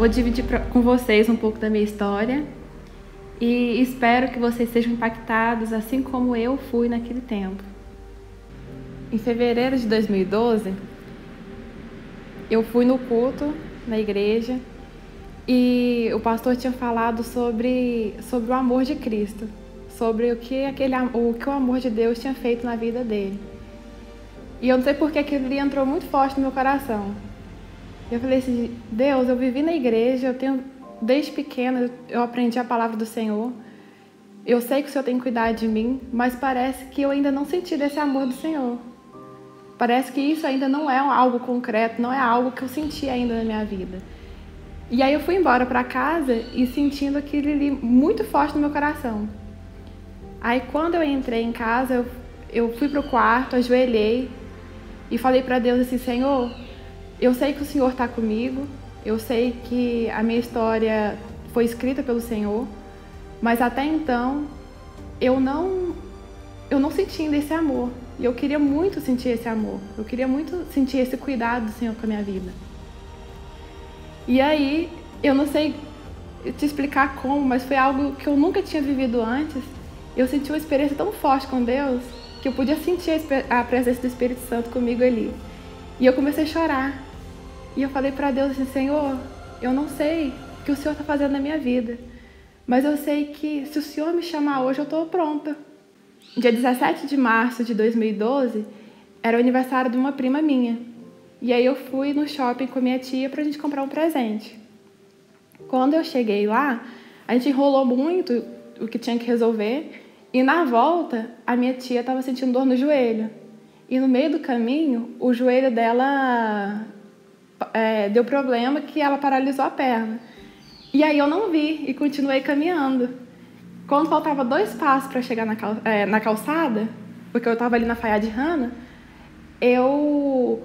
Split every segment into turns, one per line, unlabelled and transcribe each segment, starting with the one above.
vou dividir com vocês um pouco da minha história e espero que vocês sejam impactados assim como eu fui naquele tempo. Em fevereiro de 2012, eu fui no culto na igreja e o pastor tinha falado sobre o amor de Cristo, sobre o que o amor de Deus tinha feito na vida dele. E eu não sei porque aquilo ali entrou muito forte no meu coração. Eu falei assim, Deus, eu vivi na igreja, desde pequena eu aprendi a palavra do Senhor. Eu sei que o Senhor tem cuidado de mim, mas parece que eu ainda não senti desse amor do Senhor. Parece que isso ainda não é algo concreto, não é algo que eu senti ainda na minha vida. E aí eu fui embora para casa e sentindo aquilo ali muito forte no meu coração. Aí quando eu entrei em casa, eu fui pro quarto, ajoelhei e falei para Deus assim, Senhor, eu sei que o Senhor está comigo, eu sei que a minha história foi escrita pelo Senhor, mas até então eu não senti ainda esse amor. E eu queria muito sentir esse amor, eu queria muito sentir esse cuidado do Senhor com a minha vida. E aí, eu não sei te explicar como, mas foi algo que eu nunca tinha vivido antes. Eu senti uma experiência tão forte com Deus que eu podia sentir a presença do Espírito Santo comigo ali. E eu comecei a chorar. E eu falei para Deus assim, Senhor, eu não sei o que o Senhor está fazendo na minha vida, mas eu sei que se o Senhor me chamar hoje, eu estou pronta. Dia 17 de março de 2012, era o aniversário de uma prima minha. E aí eu fui no shopping com a minha tia pra gente comprar um presente. Quando eu cheguei lá, a gente enrolou muito o que tinha que resolver. E na volta, a minha tia estava sentindo dor no joelho. E no meio do caminho, o joelho dela deu problema que ela paralisou a perna. E aí eu não vi e continuei caminhando. Quando faltava 2 passos para chegar na calçada, porque eu estava ali na Faia de Rana, eu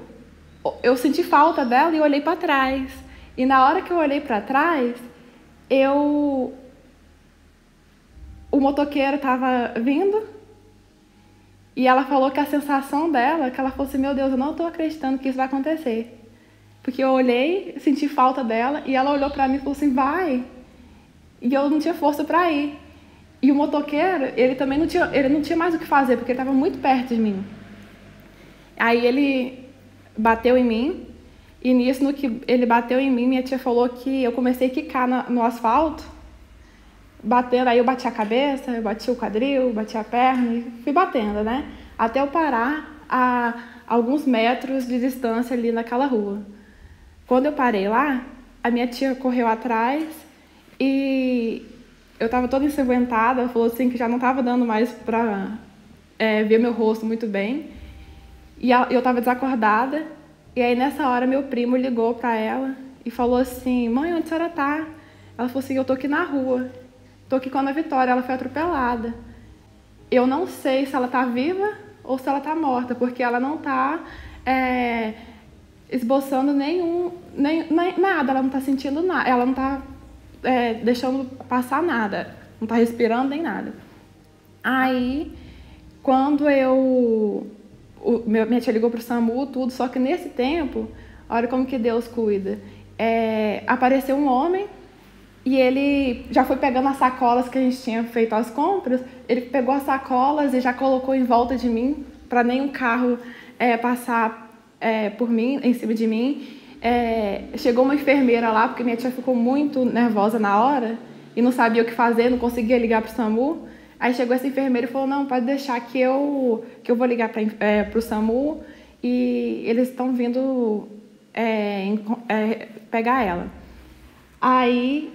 senti falta dela e olhei para trás. E na hora que eu olhei para trás, o motoqueiro estava vindo e ela falou que a sensação dela, que ela falou assim, meu Deus, eu não estou acreditando que isso vai acontecer. Porque eu olhei, senti falta dela e ela olhou para mim e falou assim, vai. E eu não tinha força para ir. E o motoqueiro, ele também não tinha mais o que fazer, porque ele estava muito perto de mim. Aí ele bateu em mim, e nisso, no que ele bateu em mim, minha tia falou que eu comecei a quicar no asfalto, batendo, aí eu bati a cabeça, eu bati o quadril, bati a perna, e fui batendo, né? Até eu parar a alguns metros de distância ali naquela rua. Quando eu parei lá, a minha tia correu atrás e eu estava toda ensanguentada, ela falou assim que já não estava dando mais para ver meu rosto muito bem. E eu estava desacordada. E aí, nessa hora, meu primo ligou para ela e falou assim, mãe, onde a senhora tá? Ela falou assim, eu tô aqui na rua. Tô aqui com a Ana Vitória, ela foi atropelada. Eu não sei se ela tá viva ou se ela tá morta, porque ela não tá esboçando nada, ela não tá sentindo nada, ela não tá deixando passar nada, não tá respirando nem nada. Aí, quando minha tia ligou pro SAMU, tudo, só que nesse tempo, olha como que Deus cuida. Apareceu um homem e ele já foi pegando as sacolas que a gente tinha feito as compras, ele pegou as sacolas e já colocou em volta de mim, para nenhum carro passar por mim, em cima de mim. Chegou uma enfermeira lá, porque minha tia ficou muito nervosa na hora e não sabia o que fazer, não conseguia ligar pro SAMU. Aí chegou essa enfermeira e falou, não, pode deixar que eu vou ligar pro SAMU e eles estão vindo pegar ela. Aí,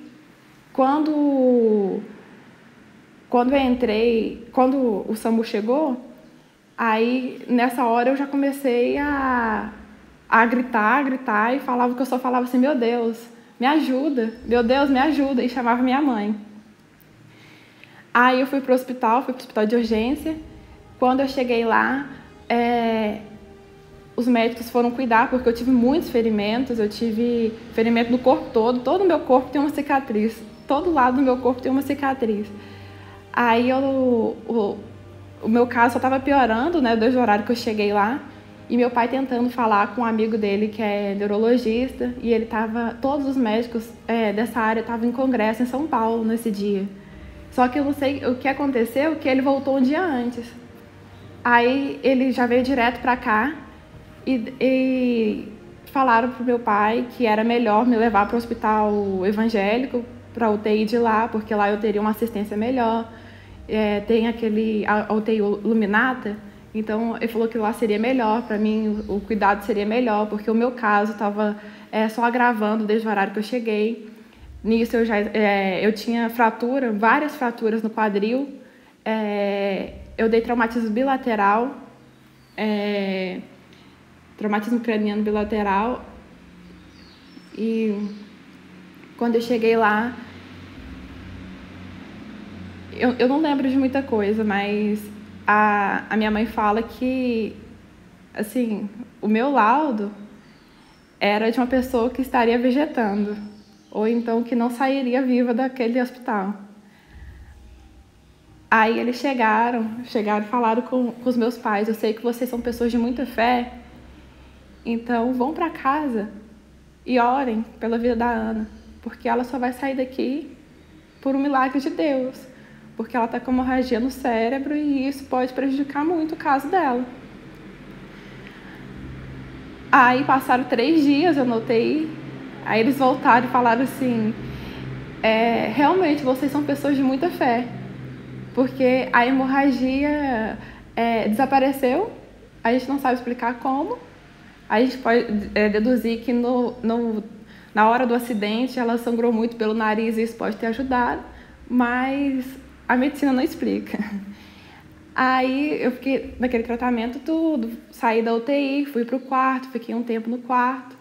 quando eu entrei, quando o SAMU chegou, aí nessa hora eu já comecei a gritar e falava que eu só falava assim, meu Deus, me ajuda, meu Deus, me ajuda, e chamava minha mãe. Aí eu fui pro hospital de urgência. Quando eu cheguei lá, os médicos foram cuidar, porque eu tive muitos ferimentos, eu tive ferimento no corpo todo o meu corpo tem uma cicatriz, todo lado do meu corpo tem uma cicatriz. Aí o meu caso só estava piorando, né, desde o horário que eu cheguei lá, E meu pai tentando falar com um amigo dele que é neurologista, e todos os médicos dessa área estavam em congresso em São Paulo nesse dia. Só que eu não sei o que aconteceu, que ele voltou um dia antes. Aí ele já veio direto para cá e falaram pro meu pai que era melhor me levar para o hospital evangélico, para a UTI de lá, porque lá eu teria uma assistência melhor. Tem a UTI Luminata, então ele falou que lá seria melhor para mim, o cuidado seria melhor, porque o meu caso estava só agravando desde o horário que eu cheguei. Nisso eu tinha várias fraturas no quadril, eu dei traumatismo bilateral, traumatismo craniano bilateral, e quando eu cheguei lá, eu não lembro de muita coisa, mas a minha mãe fala que, assim, o meu laudo era de uma pessoa que estaria vegetando, ou então que não sairia viva daquele hospital. Aí eles chegaram e falaram com os meus pais: eu sei que vocês são pessoas de muita fé, então vão para casa e orem pela vida da Ana, porque ela só vai sair daqui por um milagre de Deus, porque ela está com hemorragia no cérebro e isso pode prejudicar muito o caso dela. Aí passaram 3 dias, eu notei, aí eles voltaram e falaram assim: realmente vocês são pessoas de muita fé, porque a hemorragia desapareceu, a gente não sabe explicar como, a gente pode deduzir que na hora do acidente ela sangrou muito pelo nariz e isso pode ter ajudado, mas a medicina não explica. Aí eu fiquei naquele tratamento tudo, saí da UTI, fui pro quarto, fiquei um tempo no quarto,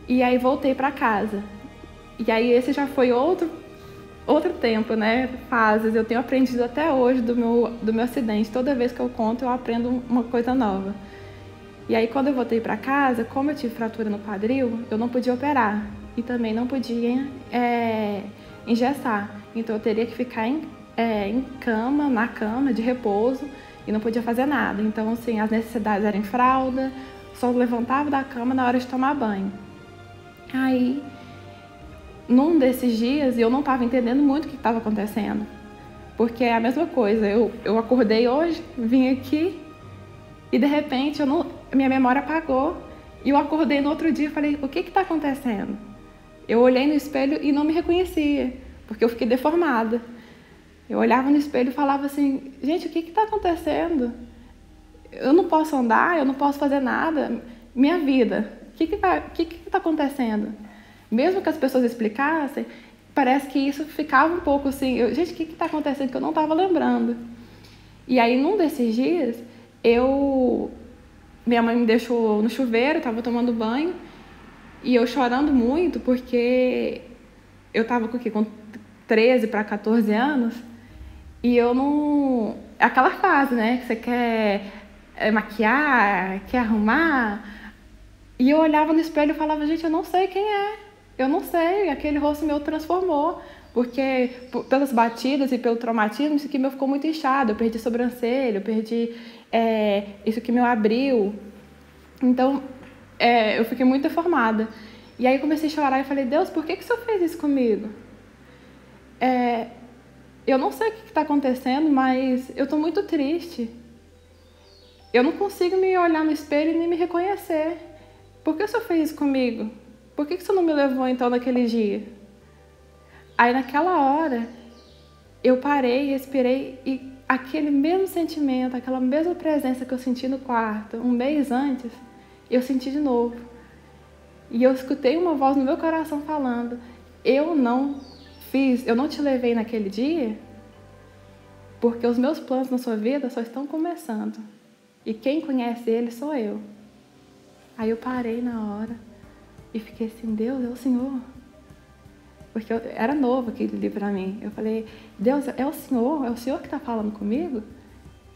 e aí voltei para casa. E aí esse já foi outro tempo, né? Fases. Eu tenho aprendido até hoje do meu acidente. Toda vez que eu conto, eu aprendo uma coisa nova. E aí quando eu voltei para casa, como eu tive fratura no quadril, eu não podia operar e também não podia engessar. Então eu teria que ficar na cama, de repouso, e não podia fazer nada. Então, assim, as necessidades eram em fralda, só levantava da cama na hora de tomar banho. Aí, num desses dias, eu não estava entendendo muito o que estava acontecendo, porque é a mesma coisa. Eu acordei hoje, vim aqui, e de repente minha memória apagou, e eu acordei no outro dia e falei: o que está acontecendo? Eu olhei no espelho e não me reconhecia, porque eu fiquei deformada. Eu olhava no espelho e falava assim: gente, o que está acontecendo? Eu não posso andar, eu não posso fazer nada. Minha vida, o que está acontecendo? Mesmo que as pessoas explicassem, parece que isso ficava um pouco assim: gente, o que está acontecendo que eu não estava lembrando? E aí, num desses dias, minha mãe me deixou no chuveiro, estava tomando banho, e eu chorando muito, porque eu estava com 13 para 14 anos, e eu não... Aquela fase, né? Que você quer maquiar, quer arrumar. E eu olhava no espelho e falava: gente, eu não sei quem é. Eu não sei. Aquele rosto meu transformou. Porque pelas batidas e pelo traumatismo, isso aqui meu ficou muito inchado. Eu perdi sobrancelha, eu perdi... isso aqui meu abriu. Então, eu fiquei muito deformada. E aí comecei a chorar e falei: Deus, por que o Senhor fez isso comigo? Eu não sei o que está acontecendo, mas eu estou muito triste. Eu não consigo me olhar no espelho e nem me reconhecer. Por que o Senhor fez isso comigo? Por que o Senhor não me levou então naquele dia? Aí naquela hora, eu parei, respirei, e aquele mesmo sentimento, aquela mesma presença que eu senti no quarto um mês antes, eu senti de novo. E eu escutei uma voz no meu coração falando: eu não te levei naquele dia, porque os meus planos na sua vida só estão começando. E quem conhece ele sou eu. Aí eu parei na hora e fiquei assim: Deus, é o Senhor. Porque era novo aquele livro para mim. Eu falei: Deus, é o Senhor que está falando comigo?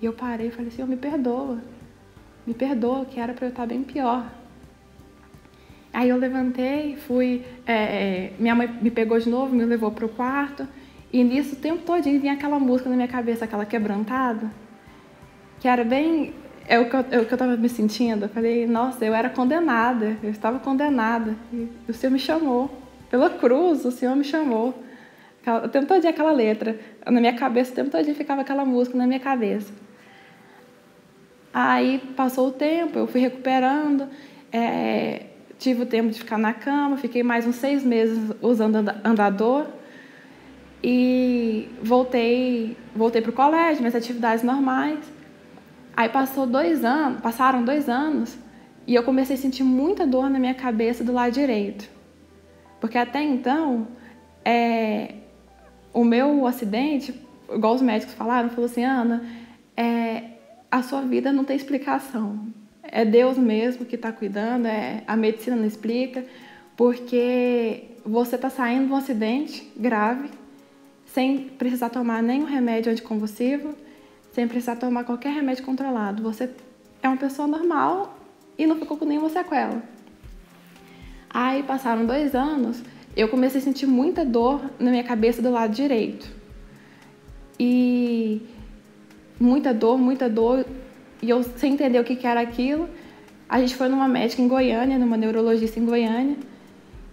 E eu parei e falei: Senhor, me perdoa, que era para eu estar bem pior. Aí eu levantei, fui, minha mãe me pegou de novo, me levou para o quarto, e nisso o tempo todinho vinha aquela música na minha cabeça, aquela quebrantada, que era bem é o que eu estava me sentindo. Eu falei, nossa, eu era condenada, eu estava condenada. E o Senhor me chamou. Pela cruz, o Senhor me chamou. O tempo todo aquela letra na minha cabeça, o tempo todo ficava aquela música na minha cabeça. Aí passou o tempo, eu fui recuperando, tive o tempo de ficar na cama, fiquei mais uns 6 meses usando andador e voltei para o colégio, minhas atividades normais. Aí passaram 2 anos e eu comecei a sentir muita dor na minha cabeça do lado direito. Porque até então, o meu acidente, igual os médicos falaram, falou assim, Ana, a sua vida não tem explicação. É Deus mesmo que está cuidando, a medicina não explica, porque você está saindo de um acidente grave, sem precisar tomar nenhum remédio anticonvulsivo, sem precisar tomar qualquer remédio controlado. Você é uma pessoa normal e não ficou com nenhuma sequela. Aí passaram 2 anos, eu comecei a sentir muita dor na minha cabeça do lado direito. E muita dor, e eu sem entender o que era aquilo. A gente foi numa médica em Goiânia, numa neurologista em Goiânia,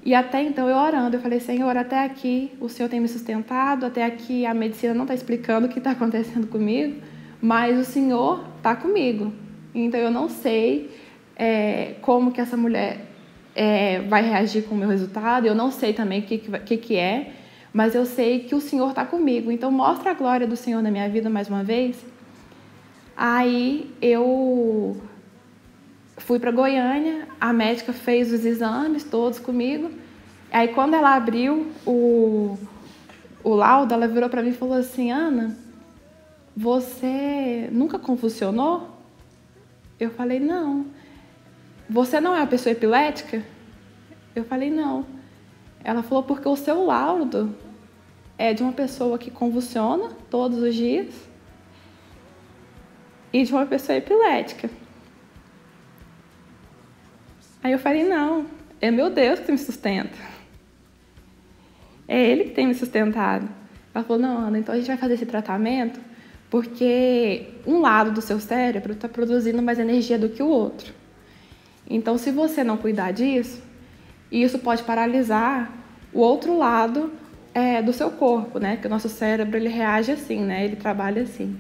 e até então eu orando, eu falei, Senhor, até aqui o Senhor tem me sustentado, até aqui a medicina não está explicando o que está acontecendo comigo, mas o Senhor está comigo. Então eu não sei como que essa mulher vai reagir com o meu resultado, eu não sei também o que é, mas eu sei que o Senhor está comigo. Então mostra a glória do Senhor na minha vida mais uma vez. Aí eu fui para Goiânia, a médica fez os exames todos comigo. Aí quando ela abriu o laudo, ela virou para mim e falou assim, Ana, você nunca convulsionou? Eu falei, não. Você não é uma pessoa epilética? Eu falei, não. Ela falou, porque o seu laudo é de uma pessoa que convulsiona todos os dias e de uma pessoa epilética. Aí eu falei, não, é meu Deus que me sustenta. É Ele que tem me sustentado. Ela falou, não, Ana, então a gente vai fazer esse tratamento porque um lado do seu cérebro está produzindo mais energia do que o outro. Então, se você não cuidar disso, isso pode paralisar o outro lado do seu corpo, né? Porque o nosso cérebro, ele reage assim, né? Ele trabalha assim.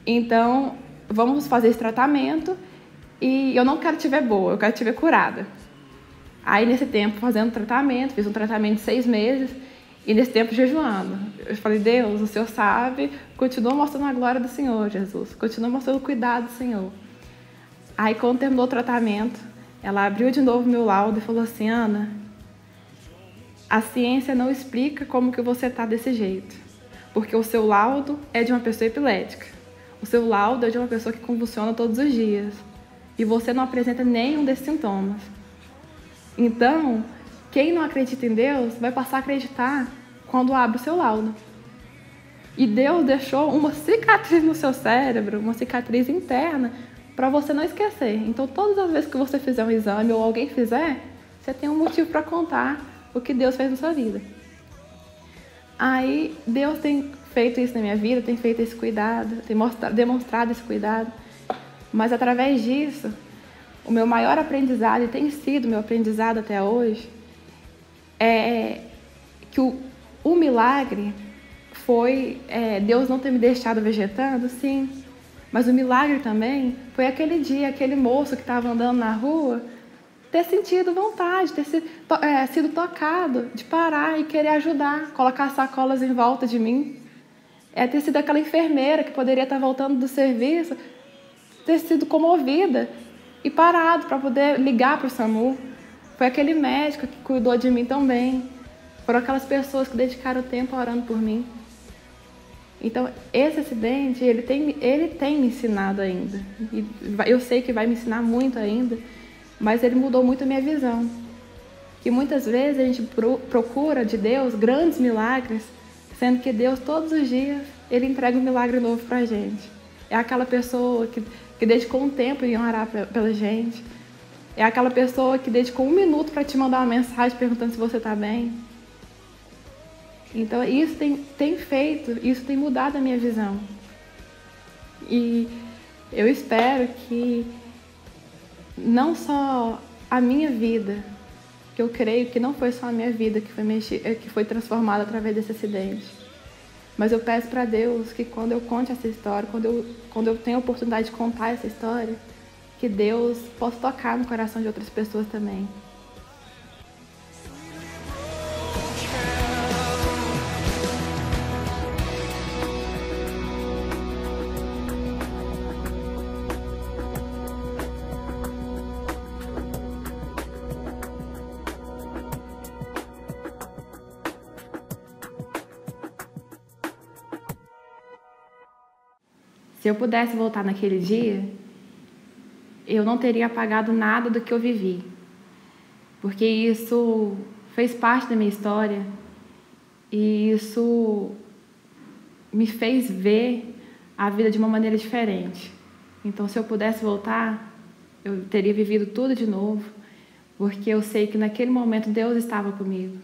Então, vamos fazer esse tratamento e eu não quero te ver boa, eu quero te ver curada. Aí, nesse tempo, fazendo tratamento, fiz um tratamento de 6 meses e nesse tempo jejuando. Eu falei, Deus, o Senhor sabe, continua mostrando a glória do Senhor, Jesus. Continua mostrando o cuidado do Senhor. Aí, quando terminou o tratamento, ela abriu de novo meu laudo e falou assim, Ana, a ciência não explica como que você está desse jeito, porque o seu laudo é de uma pessoa epilética, o seu laudo é de uma pessoa que convulsiona todos os dias, e você não apresenta nenhum desses sintomas. Então, quem não acredita em Deus vai passar a acreditar quando abre o seu laudo. E Deus deixou uma cicatriz no seu cérebro, uma cicatriz interna, para você não esquecer. Então, todas as vezes que você fizer um exame ou alguém fizer, você tem um motivo para contar o que Deus fez na sua vida. Aí, Deus tem feito isso na minha vida, tem feito esse cuidado, tem demonstrado esse cuidado. Mas, através disso, o meu maior aprendizado, e tem sido meu aprendizado até hoje, é que o milagre foi Deus não ter me deixado vegetando, sim. Mas o milagre também foi aquele dia, aquele moço que estava andando na rua, ter sentido vontade, ter sido tocado, de parar e querer ajudar, colocar sacolas em volta de mim. Ter sido aquela enfermeira que poderia estar voltando do serviço, ter sido comovida e parado para poder ligar para o SAMU. Foi aquele médico que cuidou de mim tão bem. Foram aquelas pessoas que dedicaram tempo orando por mim. Então, esse acidente, ele tem me ensinado ainda. E eu sei que vai me ensinar muito ainda, mas ele mudou muito a minha visão. E muitas vezes a gente procura de Deus grandes milagres, sendo que Deus, todos os dias, Ele entrega um milagre novo pra gente. É aquela pessoa que dedicou um tempo em orar pela gente. É aquela pessoa que dedicou 1 minuto para te mandar uma mensagem perguntando se você está bem. Então, isso tem mudado a minha visão. E Eu espero que não só a minha vida, que eu creio que não foi só a minha vida que foi transformada através desse acidente, mas eu peço para Deus que quando eu conte essa história, quando eu tenho a oportunidade de contar essa história, que Deus possa tocar no coração de outras pessoas também. Se eu pudesse voltar naquele dia, eu não teria apagado nada do que eu vivi, porque isso fez parte da minha história e isso me fez ver a vida de uma maneira diferente. Então, se eu pudesse voltar, eu teria vivido tudo de novo, porque eu sei que naquele momento Deus estava comigo.